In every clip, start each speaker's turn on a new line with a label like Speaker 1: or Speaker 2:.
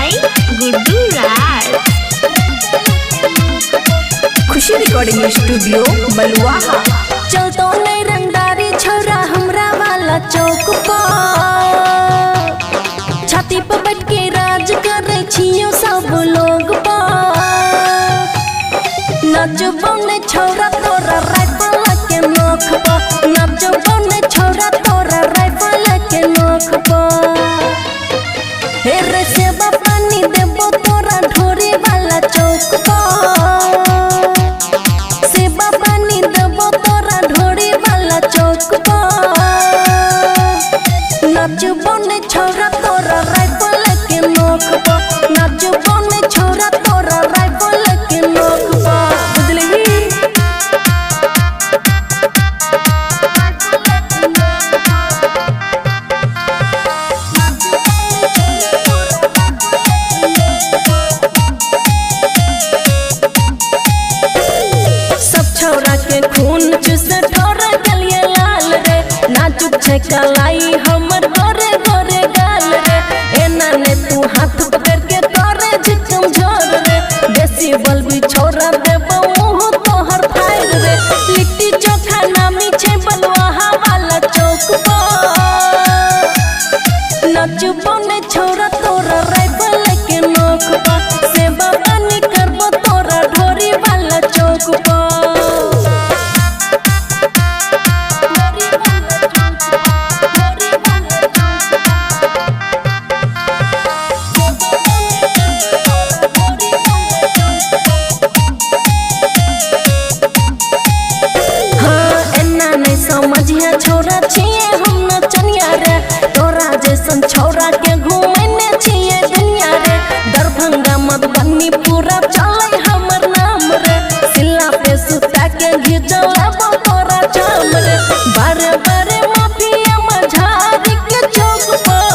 Speaker 1: by Guddu Raj.
Speaker 2: Khushi recording studio Baluaha.
Speaker 3: चल तो नहीं रंगदारी छोरा हमरा वाला चौक पर, छाती पर बैठ के राज करे छियो सब लोग पर। नचबो ने छोरा तोरा राइफल के नोख पर, नचबो ने छोरा तोरा राइफल के नोख पर। हे रे सेवा पानी देबो तोरा ढोरी वाला चौक पर, सेवा पानी देबो तोरा ढोरी वाला चौक पर। नचबो ने छोरा तोरा राइफल के नोख पर, नचबो ने छोरा तोरा राइफल के नोख पर। बुझली के खून चूस ठोरा गलिए लाल रे, नाचुक छे कलाई हमर गोरे गोरे गाल रे। एना ने तू हाथ पकड़ के करे झिकम झोर रे, देसी बलबी छोरा देबो मुंह तोहर फाड़ रे। लिट्टी चोखा नामी छे बलुआहा वाला चौक पर, नचबो ने छोरा तोरा राइफल के नोक पर, सेवा पानी करबो तोरा ढोरी वाला चौक पर। समझिया छोरा छिए हम नचनिया रे, तोरा जैसन छोरा के घूमने छिए दुनिया रे। दरभंगा मधुबनी पूरा चले हमर नाम रे, सिल्ला पे सुता के घिचलाबो तोरा जाम रे। बारे बारे माफिया मझारी के चौक पर,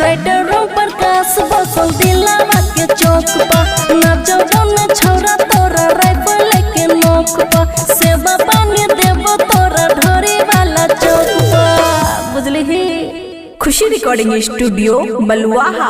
Speaker 3: राइडरों पर कास बसल दिलावा के चौक पर। नचबो ने छोरा तोरा राइफल के नोक पर, सेवा पानी देबो तोरा ढोरी वाला चौक पर। बुझली
Speaker 2: खुशी रिकॉर्डिंग स्टूडियो बलुआहा।